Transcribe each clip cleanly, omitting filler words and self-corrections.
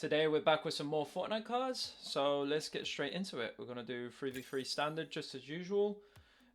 Today we're back with some more Fortnite cards, so let's get straight into it. We're gonna do 3v3 standard just as usual.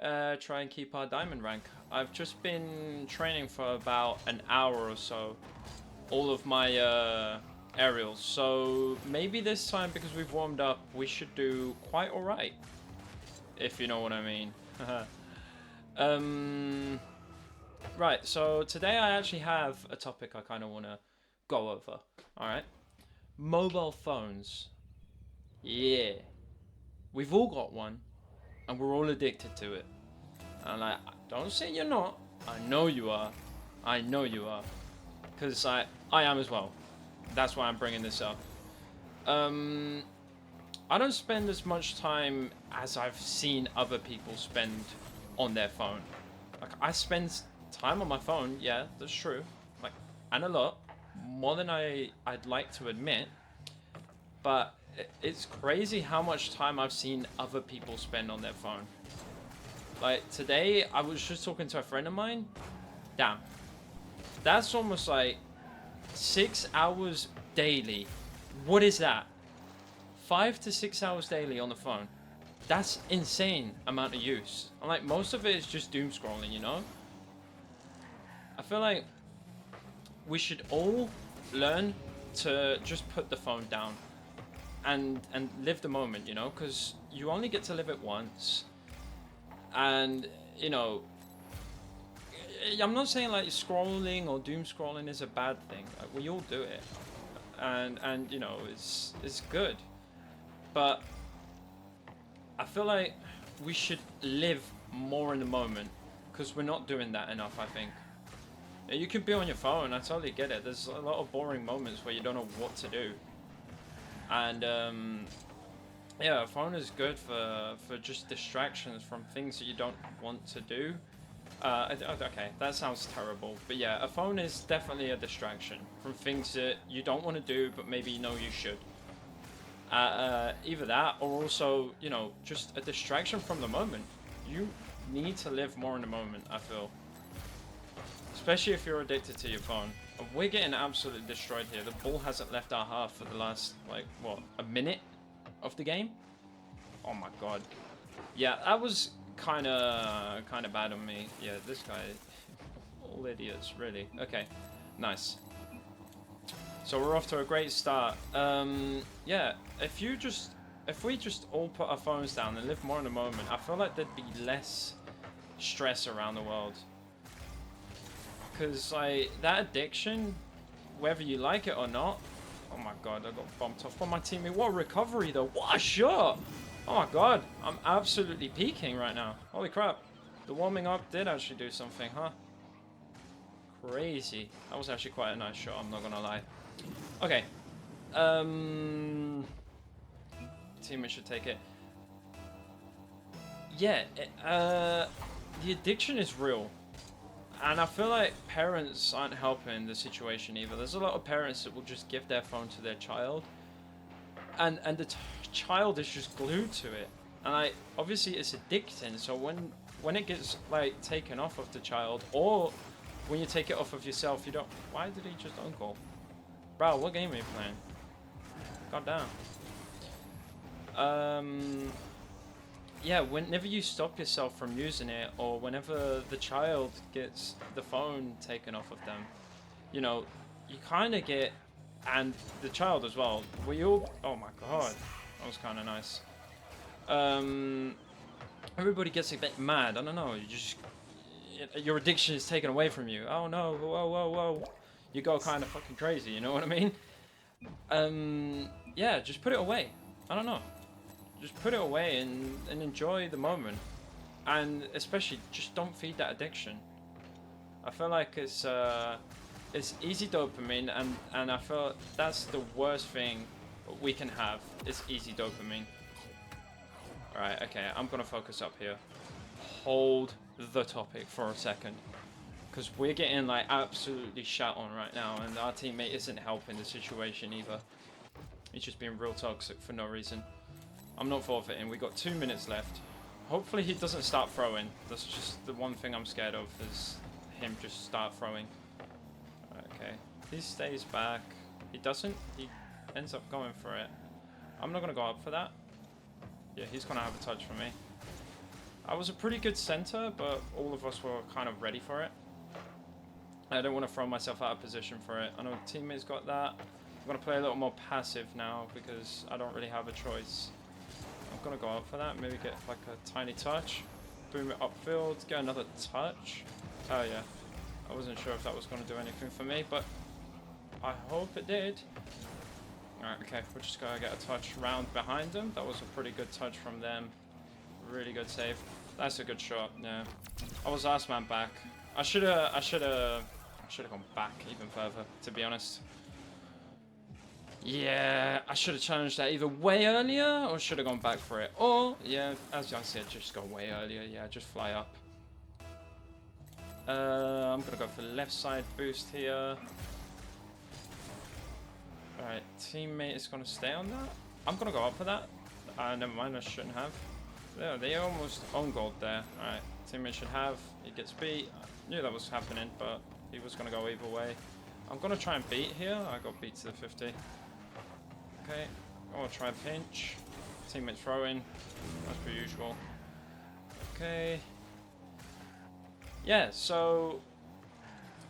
Try and keep our diamond rank. I've just been training for about an hour or so, all of my aerials. So maybe this time, because we've warmed up, we should do quite alright, if you know what I mean. Right, so today I actually have a topic I kind of want to go over. Alright. Mobile phones. Yeah. We've all got one, and we're all addicted to it. And don't say you're not. I know you are. I know you are. Because I am as well. That's why I'm bringing this up. I don't spend as much time as I've seen other people spend on their phone. Like, I spend time on my phone, yeah, that's true. Like, and a lot. More than I'd like to admit. But it's crazy how much time I've seen other people spend on their phone. Like, today, I was just talking to a friend of mine. Damn. That's almost like 6 hours daily. What is that? 5 to 6 hours daily on the phone. That's insane amount of use. And like, most of it is just doom scrolling, you know? I feel like we should all learn to just put the phone down and live the moment, you know? Because you only get to live it once. And, you know, I'm not saying like scrolling or doom scrolling is a bad thing. Like, we all do it. And you know, it's good. But I feel like we should live more in the moment, because we're not doing that enough, I think. You can be on your phone, I totally get it. There's a lot of boring moments where you don't know what to do. And yeah, a phone is good for just distractions from things that you don't want to do. Okay, that sounds terrible. But yeah, a phone is definitely a distraction from things that you don't want to do, but maybe you know you should. Either that, or also, you know, just a distraction from the moment. You need to live more in the moment, I feel. Especially if you're addicted to your phone. We're getting absolutely destroyed here. The ball hasn't left our half for the last, like, what, a minute of the game? Oh my god. Yeah, that was kind of bad on me. Yeah, this guy, all idiots, really. Okay, nice. So we're off to a great start. Yeah, if we just all put our phones down and live more in the moment, I feel like there'd be less stress around the world. Because, like, that addiction, whether you like it or not... Oh my god, I got bumped off by my teammate. What a recovery, though. What a shot! Oh my god, I'm absolutely peaking right now. Holy crap. The warming up did actually do something, huh? Crazy. That was actually quite a nice shot, I'm not gonna lie. Okay. Teammate should take it. Yeah, the addiction is real. And I feel like parents aren't helping the situation either. There's a lot of parents that will just give their phone to their child, and the child is just glued to it. And obviously it's addicting. So when it gets like taken off of the child, or when you take it off of yourself, you don't. Why did he just uncle? Bro, what game are you playing? God damn. Yeah, whenever you stop yourself from using it, or whenever the child gets the phone taken off of them, you know, you kind of get, and the child as well, we all, oh my god, that was kind of nice. Everybody gets a bit mad, I don't know, your addiction is taken away from you. Oh no, whoa. You go kind of fucking crazy, you know what I mean? Yeah, just put it away. I don't know. Just put it away and enjoy the moment. And especially, just don't feed that addiction. I feel like it's easy dopamine, and I feel that's the worst thing we can have, is easy dopamine. Alright, okay, I'm gonna focus up here. Hold the topic for a second. Because we're getting like absolutely shot on right now, and our teammate isn't helping the situation either. He's just being real toxic for no reason. I'm not forfeiting. We got 2 minutes left. Hopefully he doesn't start throwing. That's just the one thing I'm scared of, is him just start throwing. Okay. He stays back. He doesn't. ends up going for it. I'm not going to go up for that. Yeah, he's going to have a touch for me. I was a pretty good center, but all of us were kind of ready for it. I don't want to throw myself out of position for it. I know teammates got that. I'm going to play a little more passive now because I don't really have a choice. I'm going to go up for that. Maybe get like a tiny touch. Boom it upfield. Get another touch. Oh yeah. I wasn't sure if that was going to do anything for me, but I hope it did. Alright, okay. We're just going to get a touch round behind them. That was a pretty good touch from them. Really good save. That's a good shot. Yeah. I was last man back. I should have gone back even further, to be honest. Yeah, I should have challenged that either way earlier or should have gone back for it. Or, yeah, as I said, just go way earlier. Yeah, just fly up. I'm going to go for the left side boost here. Alright, teammate is going to stay on that. I'm going to go up for that. Never mind, I shouldn't have. Yeah, they almost on gold there. Alright, teammate should have. He gets beat. I knew that was happening, but he was going to go either way. I'm going to try and beat here. I got beat to the 50. Okay, I'll try a pinch. Teammate throwing, as per usual. Okay. Yeah, so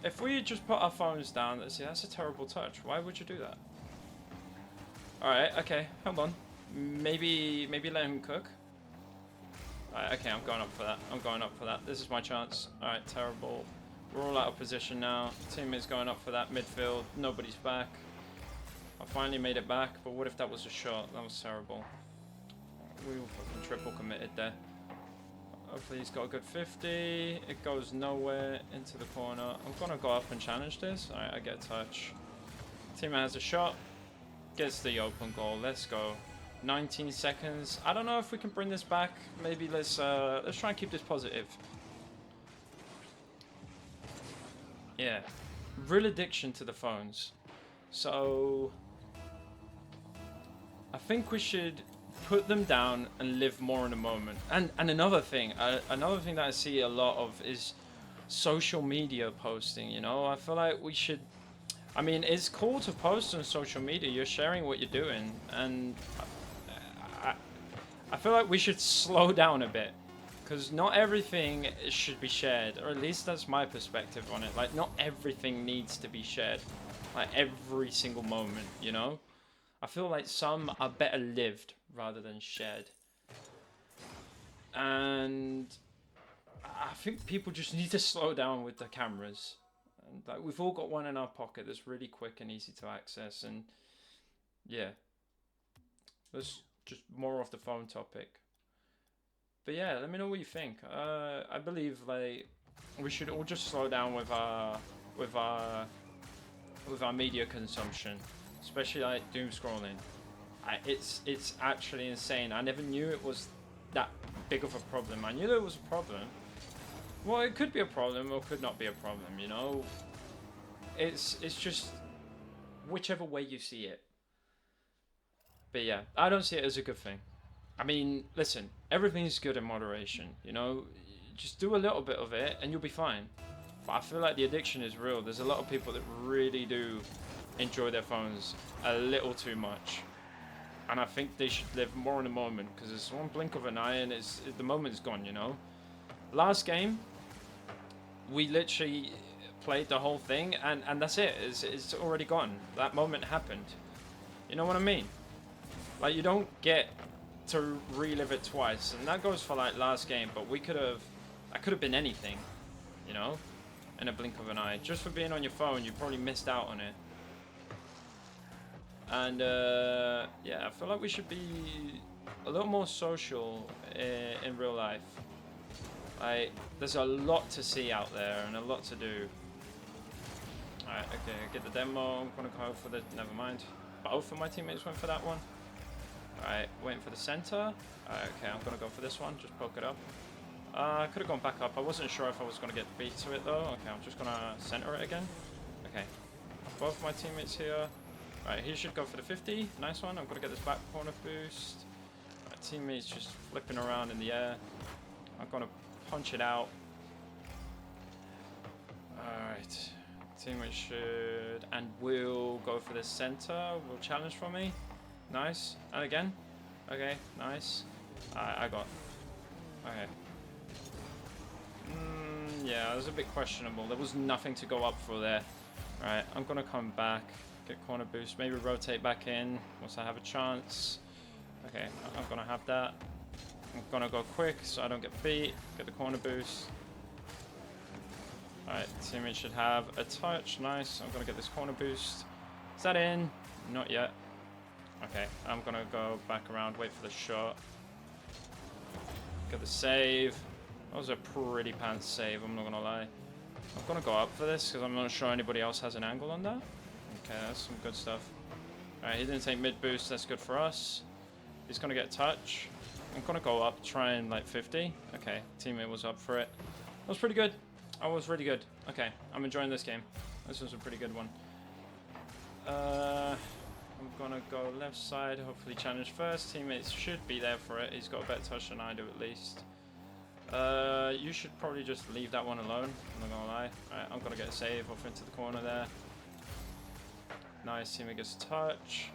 if we just put our phones down, let's see, that's a terrible touch. Why would you do that? Alright, okay, hold on. Maybe let him cook. Alright, okay, I'm going up for that. I'm going up for that. This is my chance. Alright, terrible. We're all out of position now. Teammate's going up for that midfield. Nobody's back. I finally made it back, but what if that was a shot? That was terrible. We were fucking triple committed there. Hopefully he's got a good 50. It goes nowhere into the corner. I'm going to go up and challenge this. Alright, I get a touch. Teammate has a shot. Gets the open goal. Let's go. 19 seconds. I don't know if we can bring this back. Maybe let's try and keep this positive. Yeah. Real addiction to the phones. So I think we should put them down and live more in the moment. And another thing that I see a lot of is social media posting, you know. I feel like we should, I mean, it's cool to post on social media. You're sharing what you're doing, and I feel like we should slow down a bit, because not everything should be shared, or at least that's my perspective on it. Like, not everything needs to be shared, like every single moment, you know. I feel like some are better lived rather than shared. And I think people just need to slow down with the cameras. And like, we've all got one in our pocket that's really quick and easy to access. And yeah, that's just more off the phone topic. But yeah, let me know what you think. I believe like we should all just slow down with our media consumption. Especially like doom scrolling. It's actually insane. I never knew it was that big of a problem. I knew there was a problem. Well, it could be a problem or could not be a problem, you know. It's just whichever way you see it. But yeah, I don't see it as a good thing. I mean, listen, everything's good in moderation, you know. Just do a little bit of it and you'll be fine. But I feel like the addiction is real. There's a lot of people that really do enjoy their phones a little too much, and I think they should live more in the moment, because it's one blink of an eye and the moment is gone, you know. Last game we literally played the whole thing and that's it. It's already gone. That moment happened, you know what I mean? Like, you don't get to relive it twice, and that goes for like last game. But that could have been anything, you know, in a blink of an eye. Just for being on your phone, you probably missed out on it. And yeah, I feel like we should be a little more social in real life. Like, there's a lot to see out there and a lot to do. Alright, okay, get the demo. I'm gonna go for the, never mind. Both of my teammates went for that one. Alright, waiting for the center. Okay, I'm gonna go for this one, just poke it up. I could have gone back up. I wasn't sure if I was gonna get beat to it though. Okay, I'm just gonna center it again. Okay, both my teammates here. Right, he should go for the 50. Nice one. I'm going to get this back corner boost. My teammate's just flipping around in the air. I'm going to punch it out. Alright. Teammate should and will go for the center. Will challenge for me. Nice. And again. Okay, nice. I got. Okay. Yeah, it was a bit questionable. There was nothing to go up for there. Alright, I'm gonna come back. Get corner boost. Maybe rotate back in once I have a chance. Okay, I'm gonna have that. I'm gonna go quick so I don't get beat. Get the corner boost. Alright, teammate should have a touch. Nice. I'm gonna get this corner boost. Is that in? Not yet. Okay, I'm gonna go back around, wait for the shot. Get the save. That was a pretty pants save, I'm not gonna lie. I'm gonna go up for this because I'm not sure anybody else has an angle on that. Okay, that's some good stuff. Alright, he didn't take mid boost, that's good for us. He's gonna get touch. I'm gonna go up, try and like 50. Okay, teammate was up for it. That was pretty good. I was really good. Okay, I'm enjoying this game. This was a pretty good one. I'm gonna go left side, hopefully challenge first. Teammates should be there for it. He's got a better touch than I do at least. You should probably just leave that one alone. I'm not gonna lie. Alright, I'm gonna get a save off into the corner there. Nice, teammate gets a touch.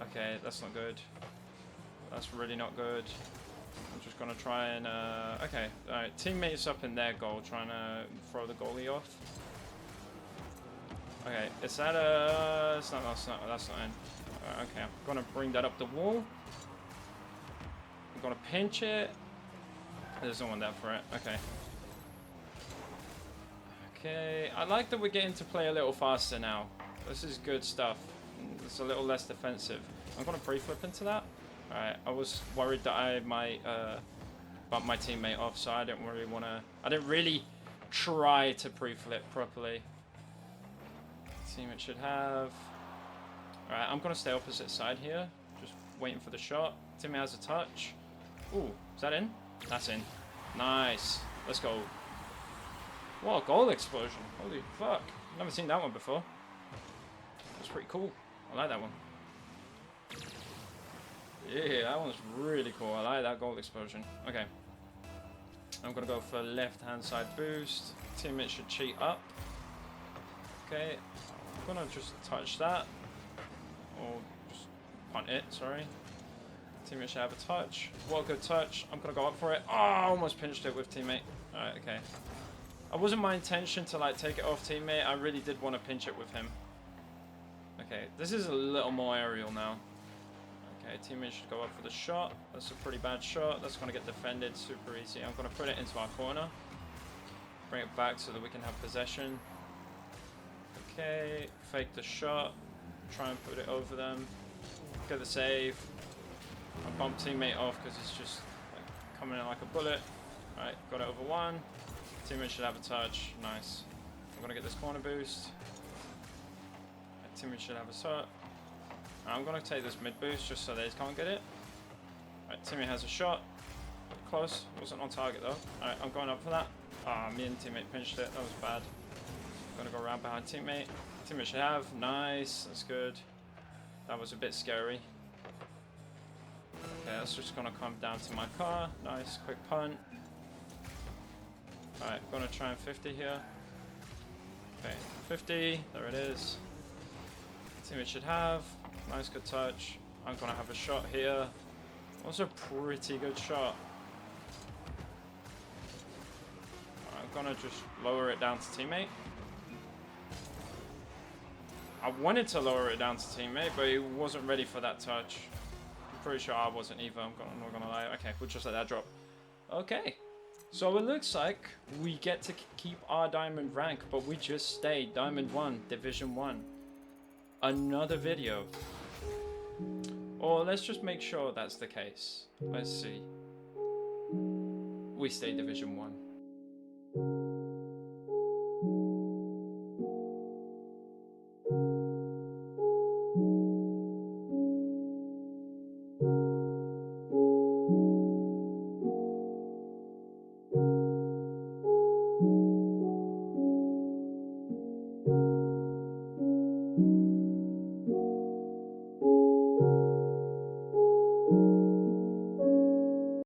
Okay, that's not good. That's really not good. I'm just gonna try and okay, alright, teammates up in their goal trying to throw the goalie off. Okay, is that that's not in. Okay, I'm gonna bring that up the wall. I'm gonna pinch it. There's no one there for it. Okay. Okay, I like that we're getting to play a little faster now. This is good stuff. It's a little less defensive. I'm gonna pre-flip into that. Alright, I was worried that I might bump my teammate off, so I didn't really wanna. I didn't really try to pre-flip properly. Teammate should have. Alright, I'm gonna stay opposite side here. Just waiting for the shot. Teammate has a touch. Ooh, is that in? That's in. Nice. Let's go. What a goal explosion. Holy fuck. Never seen that one before. That's pretty cool. I like that one. Yeah, that one's really cool. I like that goal explosion. Okay. I'm gonna go for left hand side boost. Teammate should cheat up. Okay. I'm gonna just touch that. Or just punt it, sorry. Teammate should have a touch. What a good touch. I'm gonna go up for it. Oh, I almost pinched it with teammate. Alright, okay. It wasn't my intention to like take it off teammate. I really did want to pinch it with him. Okay, this is a little more aerial now. Okay, teammate should go up for the shot. That's a pretty bad shot. That's gonna get defended super easy. I'm gonna put it into our corner. Bring it back so that we can have possession. Okay, fake the shot. Try and put it over them. Get the save. I bumped teammate off because he's just like, coming in like a bullet. Alright, got it over one. Teammate should have a touch. Nice. I'm gonna get this corner boost. Teammate should have a shot. I'm gonna take this mid boost just so they can't get it. Alright, teammate has a shot. Close. Wasn't on target though. Alright, I'm going up for that. Ah, me and teammate pinched it. That was bad. I'm gonna go around behind teammate. Teammate should have. Nice. That's good. That was a bit scary. Okay, that's just gonna come down to my car. Nice, quick punt. Alright, gonna try and 50 here. Okay, 50, there it is. Teammate should have. Nice, good touch. I'm gonna have a shot here. Also a pretty good shot. I'm gonna just lower it down to teammate. I wanted to lower it down to teammate, but he wasn't ready for that touch. Pretty sure I wasn't either. I'm not gonna lie. Okay, we'll just let that drop. Okay, so it looks like we get to keep our diamond rank, but we just stayed Diamond 1, Division 1. Another video. Or let's just make sure that's the case. Let's see. We stay Division 1.